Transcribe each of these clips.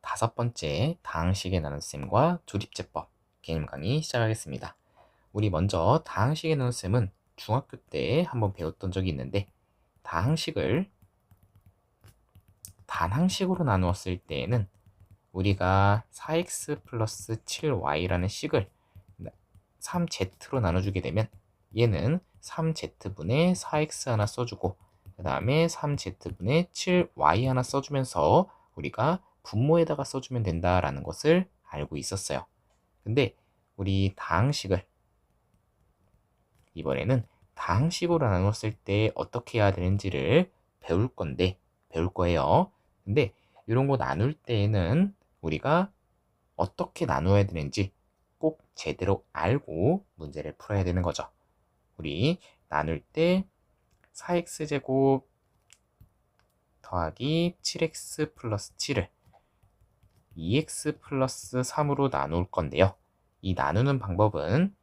5번째 다항식의 나눗셈과 조립제법 개념 강의 시작하겠습니다. 우리 먼저 다항식의 나눗셈은 중학교 때 한번 배웠던 적이 있는데, 다항식을 단항식으로 나누었을 때에는 우리가 4x 플러스 7y라는 식을 3z로 나눠주게 되면 얘는 3z분의 4x 하나 써주고 그 다음에 3z분의 7y 하나 써주면서 우리가 분모에다가 써주면 된다라는 것을 알고 있었어요. 근데 우리 다항식을 이번에는 다항식으로 나눴을 때 어떻게 해야 되는지를 배울 거예요. 근데 이런 거 나눌 때에는 우리가 어떻게 나눠야 되는지 꼭 제대로 알고 문제를 풀어야 되는 거죠. 우리 나눌 때 4x제곱 더하기 7x 플러스 7을 2x 플러스 3으로 나눌 건데요. 이 나누는 방법은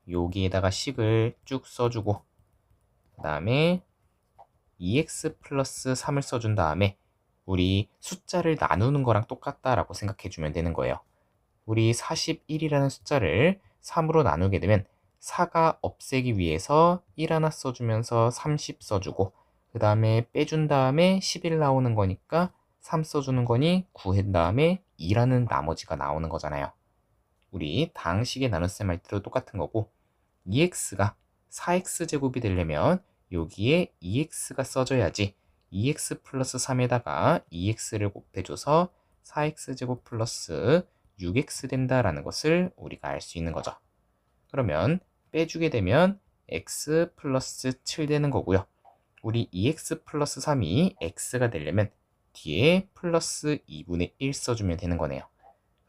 여기에다가 식을 쭉 써주고 그 다음에 2x 플러스 3을 써준 다음에 우리 숫자를 나누는 거랑 똑같다라고 생각해주면 되는 거예요. 우리 41이라는 숫자를 3으로 나누게 되면 4가 없애기 위해서 1 하나 써주면서 30 써주고 그 다음에 빼준 다음에 11 나오는 거니까 3 써주는 거니 9 한 다음에 2라는 나머지가 나오는 거잖아요. 우리 다항식의 나눗셈 할 때도 똑같은 거고, 2x가 4x제곱이 되려면 여기에 2x가 써져야지 2x 플러스 3에다가 2x를 곱해줘서 4x제곱 플러스 6x 된다라는 것을 우리가 알 수 있는 거죠. 그러면 빼주게 되면 x 플러스 7 되는 거고요. 우리 2x 플러스 3이 x가 되려면 뒤에 플러스 2분의 1 써주면 되는 거네요.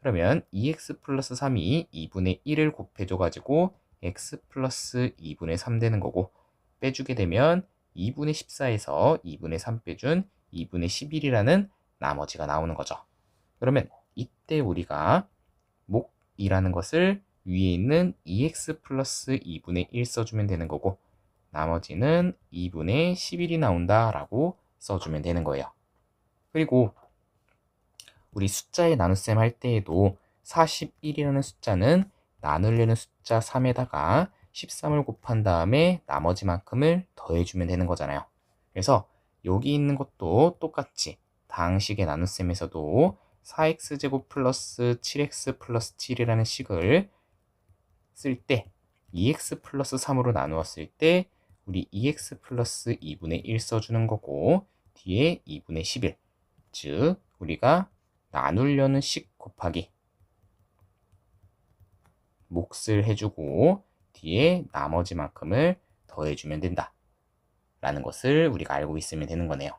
그러면 2x 플러스 3이 2분의 1을 곱해줘가지고 x 플러스 2분의 3 되는 거고, 빼주게 되면 2분의 14에서 2분의 3 빼준 2분의 11이라는 나머지가 나오는 거죠. 그러면 이때 우리가 목이라는 것을 위에 있는 2x 플러스 2분의 1 써주면 되는 거고, 나머지는 2분의 11이 나온다라고 써주면 되는 거예요. 그리고 우리 숫자의 나눗셈 할 때에도 41이라는 숫자는 나누려는 숫자 3에다가 13을 곱한 다음에 나머지만큼을 더해주면 되는 거잖아요. 그래서 여기 있는 것도 똑같이 다항식의 나눗셈에서도 4x제곱 플러스 7x 플러스 7이라는 식을 쓸 때 2x 플러스 3으로 나누었을 때 우리 2x 플러스 2분의 1 써주는 거고, 뒤에 2분의 11, 즉 우리가 나누려는 식 곱하기 몫을 해주고 뒤에 나머지만큼을 더해주면 된다 라는 것을 우리가 알고 있으면 되는 거네요.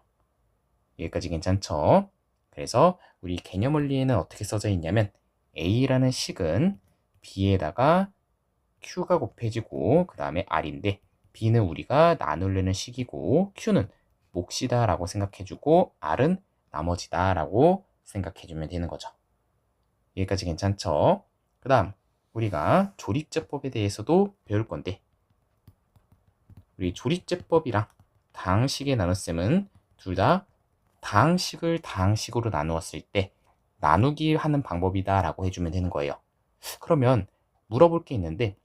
여기까지 괜찮죠? 그래서 우리 개념 원리에는 어떻게 써져 있냐면, A라는 식은 B에다가 Q가 곱해지고 그 다음에 R인데, B는 우리가 나누려는 식이고 Q는 몫이다 라고 생각해주고 R은 나머지다 라고 생각해주면 되는 거죠. 여기까지 괜찮죠? 그 다음 우리가 조립제법에 대해서도 배울 건데, 우리 조립제법이랑 다항식의 나눗셈은 둘 다 다항식을 다항식으로 나누었을 때 나누기 하는 방법이다 라고 해주면 되는 거예요. 그러면 물어볼 게 있는데,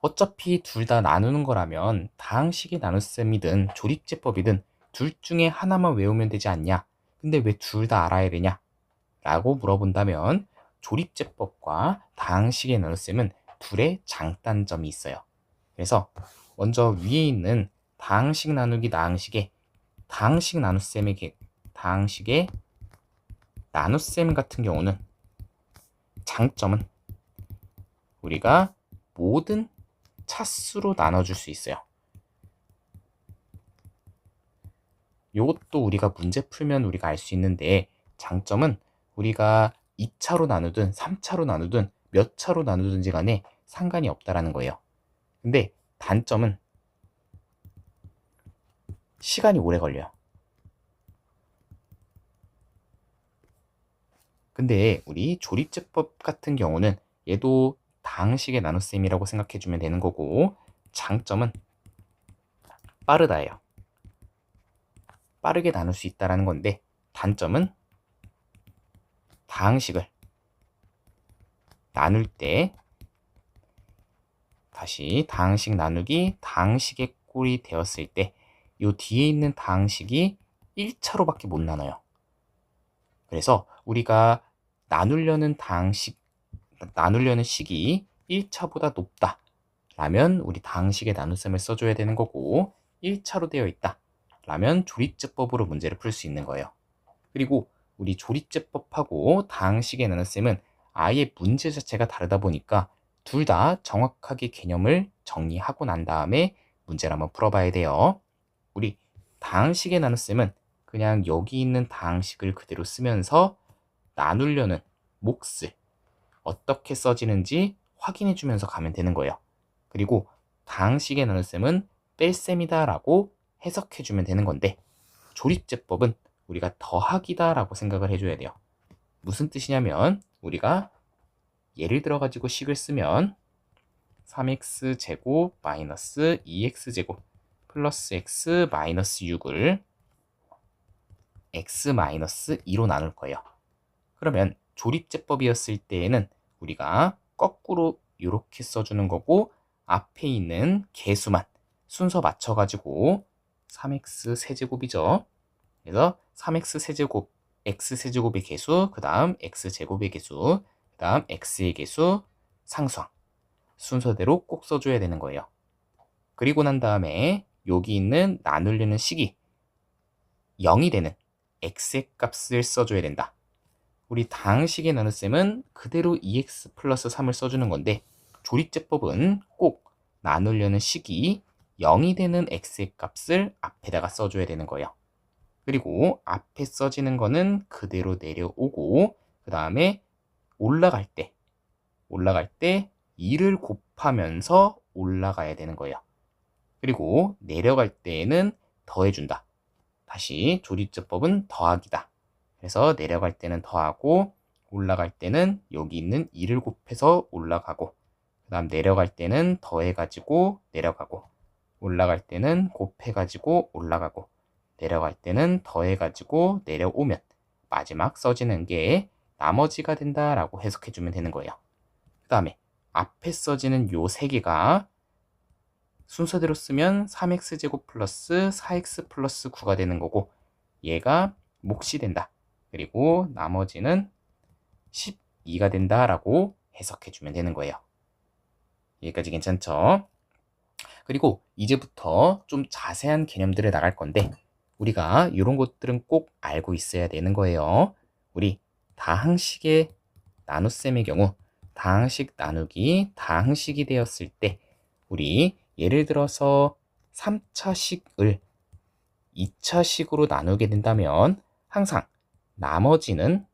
어차피 둘 다 나누는 거라면 다항식의 나눗셈이든 조립제법이든 둘 중에 하나만 외우면 되지 않냐? 근데 왜 둘 다 알아야 되냐? 라고 물어본다면, 조립제법과 다항식의 나눗셈은 둘의 장단점이 있어요. 그래서 먼저 위에 있는 다항식 나누기 다항식의 나눗셈 같은 경우는 장점은 우리가 모든 차수로 나눠줄 수 있어요. 이것도 우리가 문제 풀면 우리가 알 수 있는데, 장점은 우리가 2차로 나누든 3차로 나누든 몇 차로 나누든지 간에 상관이 없다라는 거예요. 근데 단점은 시간이 오래 걸려요. 근데 우리 조립제법 같은 경우는 얘도 다항식의 나눗셈이라고 생각해주면 되는 거고, 장점은 빠르다예요. 빠르게 나눌 수 있다는 건데, 단점은 다항식을 나눌 때 다시 다항식 나누기 다항식의 꼴이 되었을 때 요 뒤에 있는 다항식이 1차로밖에 못 나눠요. 그래서 우리가 나누려는 식이 1차보다 높다 라면 우리 다항식의 나눗셈을 써줘야 되는 거고, 1차로 되어 있다 라면 조립제법으로 문제를 풀 수 있는 거예요. 그리고 우리 조립제법하고 다항식의 나눗셈은 아예 문제 자체가 다르다 보니까 둘 다 정확하게 개념을 정리하고 난 다음에 문제를 한번 풀어봐야 돼요. 우리 다항식의 나눗셈은 그냥 여기 있는 다항식을 그대로 쓰면서 나누려는 몫을 어떻게 써지는지 확인해 주면서 가면 되는 거예요. 그리고 다항식의 나눗셈은 뺄셈이다 라고 해석해 주면 되는 건데, 조립제법은 우리가 더하기다 라고 생각을 해줘야 돼요. 무슨 뜻이냐면 우리가 예를 들어 가지고 식을 쓰면 3x제곱 마이너스 2x제곱 플러스 x 마이너스 6을 x 마이너스 2로 나눌 거예요. 그러면 조립제법이었을 때에는 우리가 거꾸로 이렇게 써주는 거고, 앞에 있는 개수만 순서 맞춰가지고 3x 세제곱이죠. 그래서 3x 세제곱, x 세제곱의 개수, 그 다음 x 제곱의 개수, 그 다음 x의 개수, 상수항 순서대로 꼭 써줘야 되는 거예요. 그리고 난 다음에 여기 있는 나누려는 식이 0이 되는 x의 값을 써줘야 된다. 우리 다항식의 나눗셈은 그대로 2x 플러스 3을 써주는 건데, 조립제법은 꼭 나누려는 식이 0이 되는 x의 값을 앞에다가 써줘야 되는 거예요. 그리고 앞에 써지는 거는 그대로 내려오고, 그 다음에 올라갈 때 2를 곱하면서 올라가야 되는 거예요. 그리고 내려갈 때에는 더해준다. 다시 조립제법은 더하기다. 그래서 내려갈 때는 더하고, 올라갈 때는 여기 있는 2를 곱해서 올라가고, 그 다음 내려갈 때는 더해가지고 내려가고, 올라갈 때는 곱해가지고 올라가고, 내려갈 때는 더해가지고 내려오면 마지막 써지는 게 나머지가 된다라고 해석해주면 되는 거예요. 그 다음에 앞에 써지는 요 세 개가 순서대로 쓰면 3x제곱 플러스 4x 플러스 9가 되는 거고, 얘가 몫이 된다. 그리고 나머지는 12가 된다라고 해석해주면 되는 거예요. 여기까지 괜찮죠? 그리고 이제부터 좀 자세한 개념들을 나갈 건데, 우리가 이런 것들은 꼭 알고 있어야 되는 거예요. 우리 다항식의 나눗셈의 경우 다항식 나누기 다항식이 되었을 때, 우리 예를 들어서 3차식을 2차식으로 나누게 된다면 항상 나머지는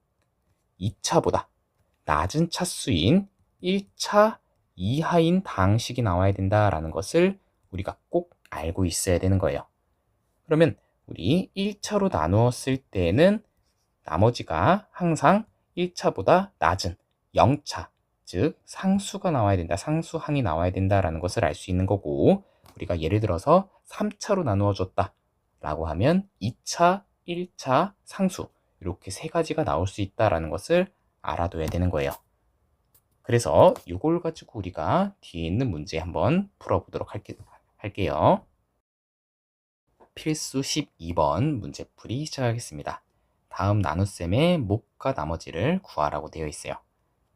2차보다 낮은 차수인 1차 이하인 다항식이 나와야 된다라는 것을 우리가 꼭 알고 있어야 되는 거예요. 그러면 우리 1차로 나누었을 때는 나머지가 항상 1차보다 낮은 0차, 즉 상수가 나와야 된다, 상수항이 나와야 된다라는 것을 알 수 있는 거고, 우리가 예를 들어서 3차로 나누어 줬다 라고 하면 2차, 1차, 상수 이렇게 세 가지가 나올 수 있다라는 것을 알아둬야 되는 거예요. 그래서 이걸 가지고 우리가 뒤에 있는 문제 한번 풀어보도록 할게요. 필수 12번 문제풀이 시작하겠습니다. 다음 나눗셈의 몫과 나머지를 구하라고 되어 있어요.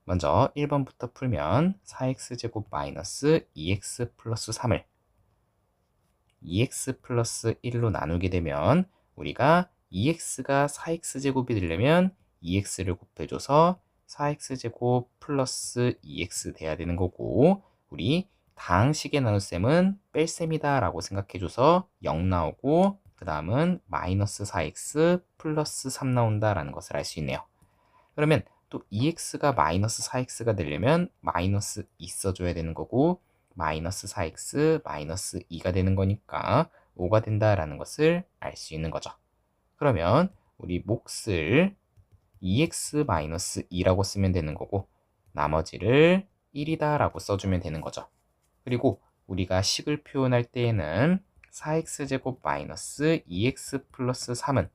먼저 1번부터 풀면 4x제곱 마이너스 2x 플러스 3을 2x 플러스 1로 나누게 되면 우리가 2x가 4x제곱이 되려면 2x를 곱해줘서 4x제곱 플러스 2x 돼야 되는 거고, 우리 다항식의 나눗셈은 뺄셈이다 라고 생각해줘서 0 나오고, 그 다음은 마이너스 4x 플러스 3 나온다 라는 것을 알 수 있네요. 그러면 또 2x가 마이너스 4x가 되려면 마이너스 2 써줘야 되는 거고, 마이너스 4x 마이너스 2가 되는 거니까 5가 된다라는 것을 알 수 있는 거죠. 그러면 우리 몫을 2x 마이너스 2라고 쓰면 되는 거고, 나머지를 1이다 라고 써주면 되는 거죠. 그리고 우리가 식을 표현할 때에는 4x제곱 마이너스 2x 플러스 3은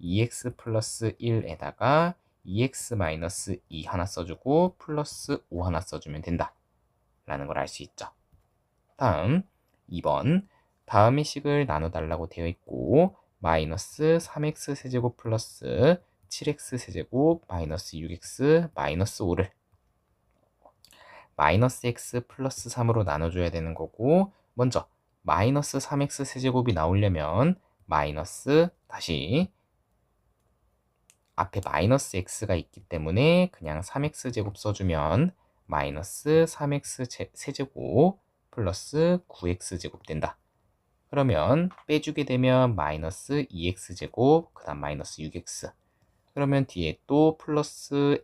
2x 플러스 1에다가 2x-2 하나 써주고 플러스 5 하나 써주면 된다 라는 걸 알 수 있죠. 다음 2번 다음의 식을 나눠달라고 되어 있고 마이너스 3x 세제곱 플러스 7x 세제곱 마이너스 6x 마이너스 5를 마이너스 x 플러스 3으로 나눠줘야 되는 거고, 먼저 마이너스 3x 세제곱이 나오려면 마이너스 다시 앞에 마이너스 x가 있기 때문에 그냥 3x 제곱 써주면 마이너스 3x 세제곱 플러스 9x 제곱 된다. 그러면 빼주게 되면 마이너스 2x 제곱 그 다음 마이너스 6x, 그러면 뒤에 또 플러스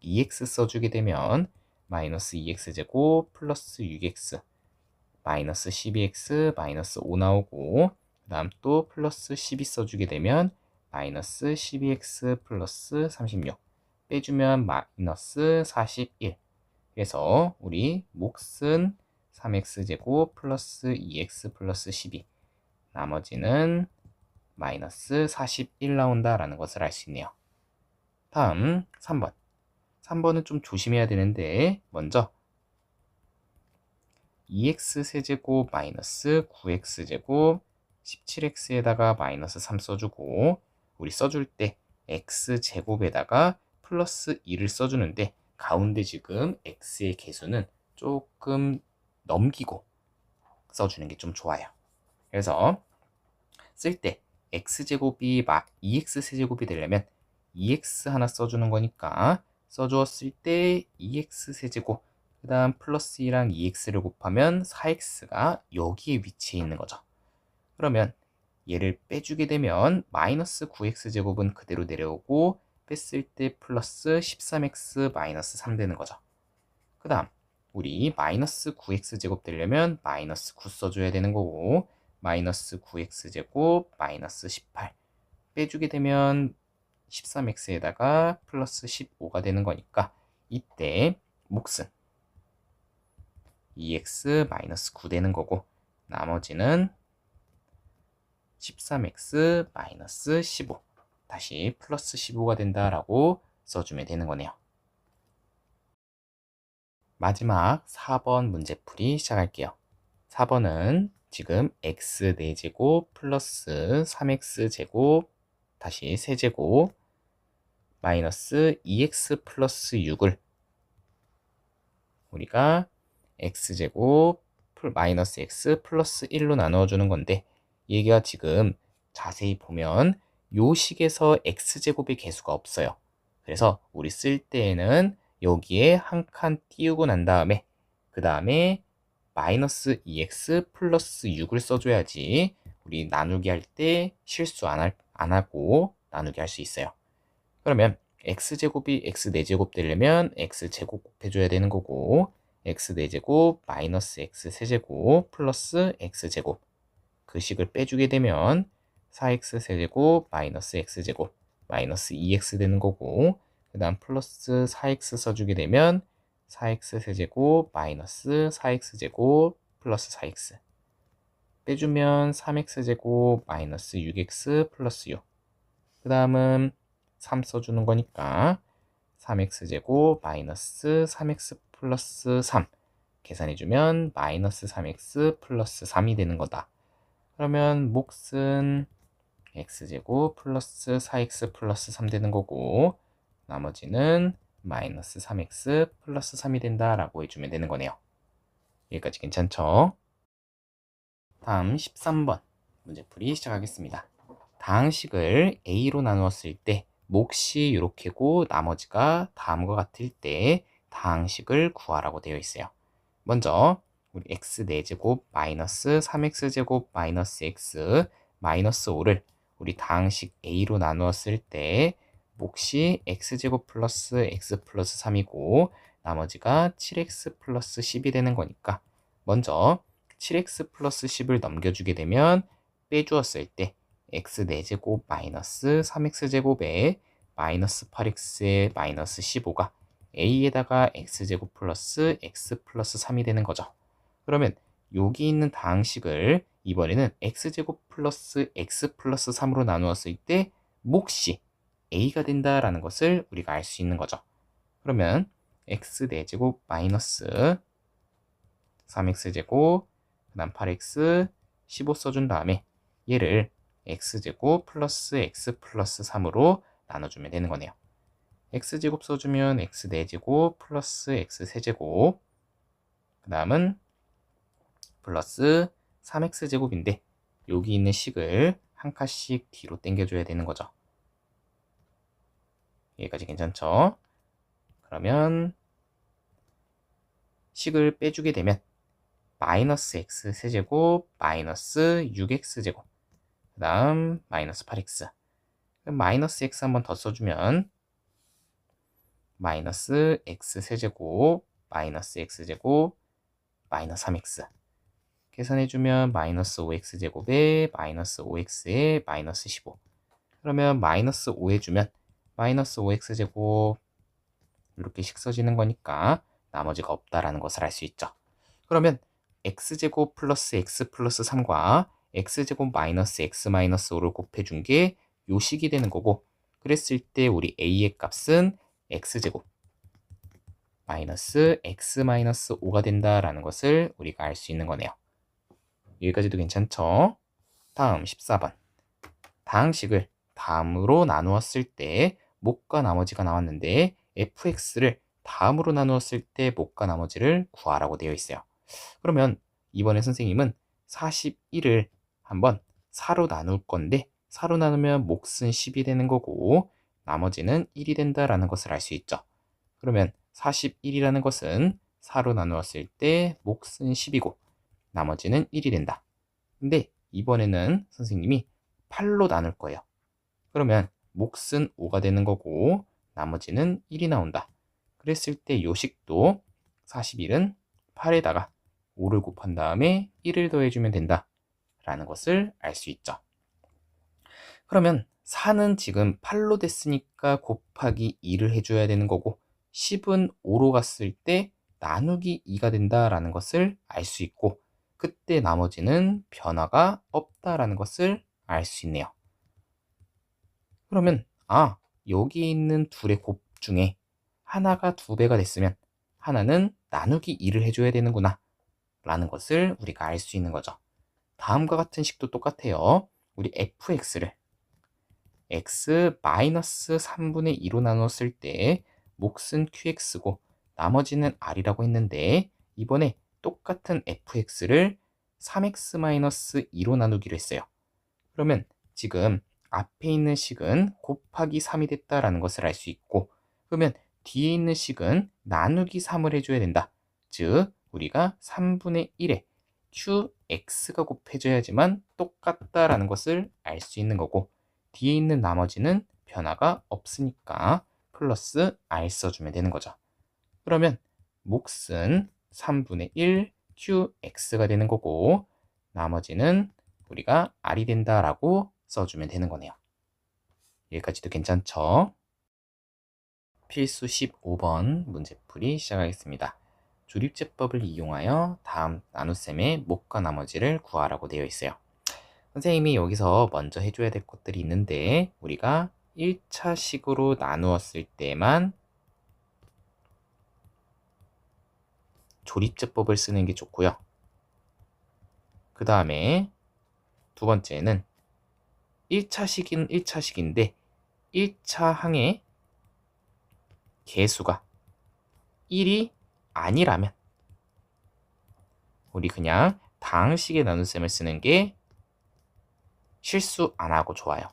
2x 써주게 되면 마이너스 2x 제곱 플러스 6x 마이너스 12x 마이너스 5 나오고, 그 다음 또 플러스 12 써주게 되면 마이너스 12x 플러스 36 빼주면 마이너스 41. 그래서 우리 몫은 3x 제곱 플러스 2x 플러스 12 나머지는 마이너스 41 나온다라는 것을 알 수 있네요. 다음 3번. 3번은 좀 조심해야 되는데, 먼저 2x 세제곱 마이너스 9x 제곱 17x에다가 마이너스 3 써주고, 우리 써줄 때 x 제곱에다가 플러스 2를 써주는데 가운데 지금 x의 개수는 조금 넘기고 써주는 게 좀 좋아요. 그래서 쓸 때 x제곱이 2x 세제곱이 되려면 2x 하나 써주는 거니까 써주었을 때 2x 세제곱 그 다음 플러스 2랑 2x를 곱하면 4x가 여기에 위치해 있는 거죠. 그러면 얘를 빼주게 되면 마이너스 9x 제곱은 그대로 내려오고 뺐을 때 플러스 13x 마이너스 3 되는 거죠. 그 다음 우리 마이너스 9x 제곱 되려면 마이너스 9 써줘야 되는 거고, 마이너스 9x 제곱 마이너스 18 빼주게 되면 13x에다가 플러스 15가 되는 거니까 이때 몫은 2x 마이너스 9 되는 거고, 나머지는 13x 마이너스 15 다시 플러스 15가 된다라고 써주면 되는 거네요. 마지막 4번 문제풀이 시작할게요. 4번은 지금 x 4제곱 플러스 3x 제곱 다시 세제곱 마이너스 2x 플러스 6을 우리가 x제곱 마이너스 x 플러스 1로 나누어주는 건데, 얘가 지금 자세히 보면 요 식에서 x제곱의 개수가 없어요. 그래서 우리 쓸 때에는 여기에 한 칸 띄우고 난 다음에 그 다음에 마이너스 2x 플러스 6을 써줘야지 우리 나누기 할 때 실수 안 하고 나누기 할 수 있어요. 그러면 x제곱이 x 4제곱 되려면 x제곱 곱해줘야 되는 거고, x 4제곱 마이너스 x 세제곱 플러스 x제곱 그 식을 빼주게 되면 4x 세제곱 마이너스 x제곱 마이너스 2x 되는 거고, 그 다음 플러스 4x 써주게 되면 4x 세제곱 마이너스 4x제곱 플러스 4x 빼주면 3x제곱 마이너스 6x 플러스 6, 그 다음은 3 써주는 거니까 3x제곱 마이너스 3x 플러스 3 계산해주면 마이너스 3x 플러스 3이 되는 거다. 그러면 몫은 x제곱 플러스 4x 플러스 3 되는 거고, 나머지는 마이너스 3x 플러스 3이 된다라고 해주면 되는 거네요. 여기까지 괜찮죠? 다음 13번 문제풀이 시작하겠습니다. 다항식을 a로 나누었을 때 몫이 이렇게고 나머지가 다음과 같을 때 다항식을 구하라고 되어 있어요. 먼저 우리 x 4제곱 마이너스 3x제곱 마이너스 x 마이너스 5를 우리 다항식 a로 나누었을 때 몫이 x제곱 플러스 x 플러스 3이고 나머지가 7x 플러스 10이 되는 거니까 먼저 7x 플러스 10을 넘겨주게 되면 빼주었을 때 x 4제곱 마이너스 3x제곱에 마이너스 8x에 마이너스 15가 a에다가 x제곱 플러스 x 플러스 3이 되는 거죠. 그러면 여기 있는 다항식을 이번에는 x제곱 플러스 x 플러스 3으로 나누었을 때 몫이 a가 된다라는 것을 우리가 알 수 있는 거죠. 그러면 x 4제곱 마이너스 3x제곱 그 다음 8x 15 써준 다음에 얘를 x제곱 플러스 x 플러스 3으로 나눠주면 되는 거네요. x제곱 써주면 x 4제곱 플러스 x 세제곱 그 다음은 플러스 3x제곱인데 여기 있는 식을 한 칸씩 뒤로 당겨줘야 되는 거죠. 여기까지 괜찮죠? 그러면 식을 빼주게 되면 마이너스 x 세제곱 마이너스 6x제곱 그 다음 마이너스 8x 마이너스 x 한 번 더 써주면 마이너스 x 세제곱 마이너스 x제곱 마이너스 3x 계산해주면 마이너스 5x제곱에 마이너스 5x에 마이너스 15 그러면 마이너스 5 해주면 마이너스 5x제곱 이렇게씩 써지는 거니까 나머지가 없다라는 것을 알 수 있죠. 그러면 x제곱 플러스 x 플러스 3과 x제곱 마이너스 x 마이너스 5를 곱해준 게 요 식이 되는 거고 그랬을 때 우리 a의 값은 x제곱 마이너스 x 마이너스 5가 된다라는 것을 우리가 알 수 있는 거네요. 여기까지도 괜찮죠? 다음 14번 다항식을 다음으로 나누었을 때 목과 나머지가 나왔는데 fx를 다음으로 나누었을 때 목과 나머지를 구하라고 되어 있어요. 그러면 이번에 선생님은 41을 한번 4로 나눌 건데 4로 나누면 몫은 10이 되는 거고 나머지는 1이 된다라는 것을 알 수 있죠. 그러면 41이라는 것은 4로 나누었을 때 몫은 10이고 나머지는 1이 된다. 근데 이번에는 선생님이 8로 나눌 거예요. 그러면 몫은 5가 되는 거고 나머지는 1이 나온다. 그랬을 때 요식도 41은 8에다가 5를 곱한 다음에 1을 더해주면 된다 라는 것을 알 수 있죠. 그러면 4는 지금 8로 됐으니까 곱하기 2를 해줘야 되는 거고 10은 5로 갔을 때 나누기 2가 된다라는 것을 알 수 있고 그때 나머지는 변화가 없다라는 것을 알 수 있네요. 그러면 여기 있는 둘의 곱 중에 하나가 2배가 됐으면 하나는 나누기 2를 해줘야 되는구나 라는 것을 우리가 알 수 있는 거죠. 다음과 같은 식도 똑같아요. 우리 fx를 x 마이너스 3분의 2로 나눴을 때 몫은 qx고 나머지는 r이라고 했는데 이번에 똑같은 fx를 3x 마이너스 2로 나누기로 했어요. 그러면 지금 앞에 있는 식은 곱하기 3이 됐다라는 것을 알 수 있고 그러면 뒤에 있는 식은 나누기 3을 해줘야 된다. 즉 우리가 3분의 1에 qx가 곱해져야지만 똑같다라는 것을 알 수 있는 거고 뒤에 있는 나머지는 변화가 없으니까 플러스 r 써주면 되는 거죠. 그러면 몫은 3분의 1 qx가 되는 거고 나머지는 우리가 r이 된다라고 써주면 되는 거네요. 여기까지도 괜찮죠? 필수 15번 문제풀이 시작하겠습니다. 조립제법을 이용하여 다음 나눗셈의 목과 나머지를 구하라고 되어 있어요. 선생님이 여기서 먼저 해줘야 될 것들이 있는데 우리가 1차 식으로 나누었을 때만 조립제법을 쓰는 게 좋고요. 그 다음에 두 번째는 1차식은 1차식인데 1차 항의 개수가 1이 아니라면 우리 그냥 다항식의 나눗셈을 쓰는 게 실수 안 하고 좋아요.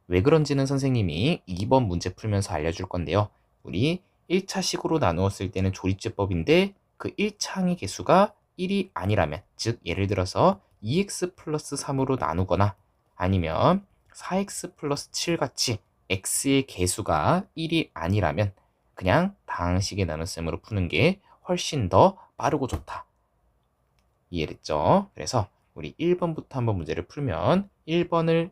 왜 그런지는 선생님이 2번 문제 풀면서 알려줄 건데요. 우리 1차식으로 나누었을 때는 조립제법인데 그 1차 항의 개수가 1이 아니라면 즉 예를 들어서 2x 플러스 3으로 나누거나 아니면 4x 플러스 7 같이 x의 개수가 1이 아니라면 그냥 다항식의 나눗셈으로 푸는 게 훨씬 더 빠르고 좋다. 이해됐죠? 그래서 우리 1번부터 한번 문제를 풀면 1번을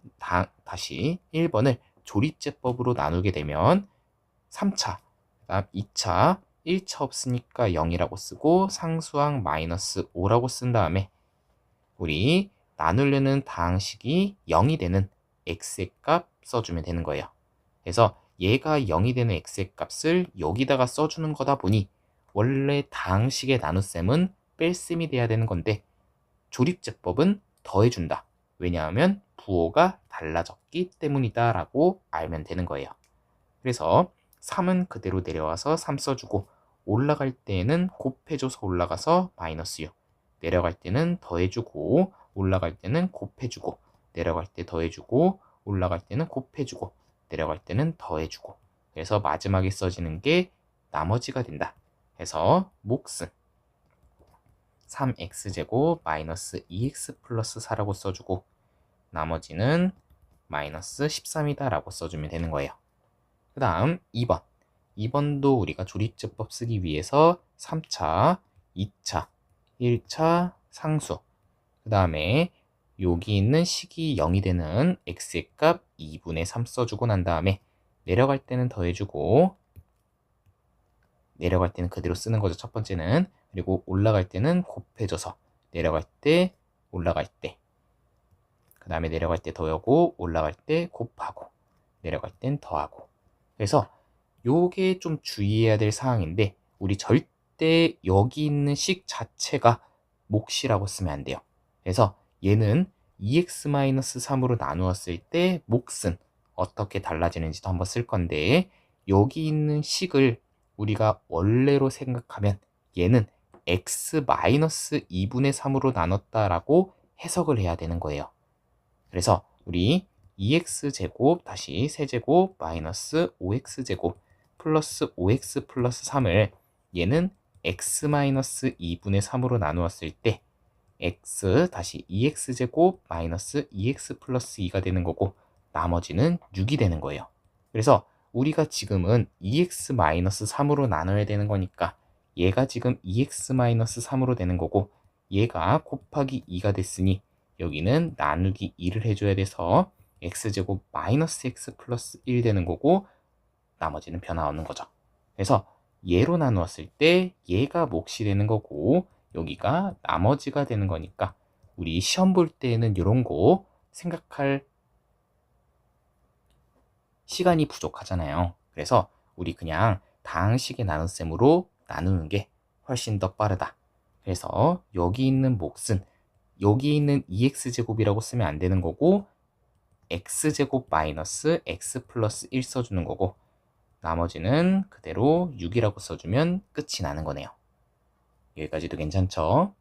다시 1번을 조립제법으로 나누게 되면 3차, 그다음 2차, 1차 없으니까 0이라고 쓰고 상수항 마이너스 5라고 쓴 다음에 우리 나누려는 다항식이 0이 되는 x의 값 써주면 되는 거예요. 그래서 얘가 0이 되는 x의 값을 여기다가 써주는 거다 보니 원래 다항식의 나눗셈은 뺄셈이 돼야 되는 건데 조립제법은 더해준다. 왜냐하면 부호가 달라졌기 때문이다 라고 알면 되는 거예요. 그래서 3은 그대로 내려와서 3 써주고 올라갈 때는 곱해줘서 올라가서 마이너스 6, 내려갈 때는 더해주고 올라갈 때는 곱해주고 내려갈 때 더해주고 올라갈 때는 곱해주고 내려갈 때는 더해주고, 그래서 마지막에 써지는 게 나머지가 된다. 해서 몫은 3x제곱 마이너스 2x 플러스 4라고 써주고 나머지는 마이너스 13이다 라고 써주면 되는 거예요. 그 다음 2번. 2번도 우리가 조립제법 쓰기 위해서 3차, 2차, 1차 상수, 그 다음에 여기 있는 식이 0이 되는 x의 값 2분의 3 써주고 난 다음에 내려갈 때는 더해주고 내려갈 때는 그대로 쓰는 거죠. 첫 번째는. 그리고 올라갈 때는 곱해줘서 내려갈 때 올라갈 때 그 다음에 내려갈 때 더하고 올라갈 때 곱하고 내려갈 땐 더하고. 그래서 요게 좀 주의해야 될 사항인데 우리 절대 여기 있는 식 자체가 몫이라고 쓰면 안 돼요. 그래서 얘는 2x-3으로 나누었을 때 몫은 어떻게 달라지는지도 한번 쓸 건데 여기 있는 식을 우리가 원래로 생각하면 얘는 x-2분의 3으로 나눴다라고 해석을 해야 되는 거예요. 그래서 우리 2x제곱 다시 세제곱 마이너스 5x제곱 플러스 5x 플러스 3을 얘는 x-2분의 3으로 나누었을 때 x 다시 2x제곱 마이너스 2x 플러스 2가 되는 거고 나머지는 6이 되는 거예요. 그래서 우리가 지금은 2x-3으로 나눠야 되는 거니까 얘가 지금 2x-3으로 되는 거고 얘가 곱하기 2가 됐으니 여기는 나누기 2를 해줘야 돼서 x제곱 마이너스 x 플러스 1 되는 거고 나머지는 변화 없는 거죠. 그래서 얘로 나누었을 때 얘가 몫이 되는 거고 여기가 나머지가 되는 거니까 우리 시험 볼 때는 이런 거 생각할 시간이 부족하잖아요. 그래서 우리 그냥 다항식의 나눗셈으로 나누는 게 훨씬 더 빠르다. 그래서 여기 있는 몫은 여기 있는 2x제곱이라고 쓰면 안 되는 거고 x제곱 마이너스 x 플러스 1 써주는 거고 나머지는 그대로 6이라고 써주면 끝이 나는 거네요. 여기까지도 괜찮죠?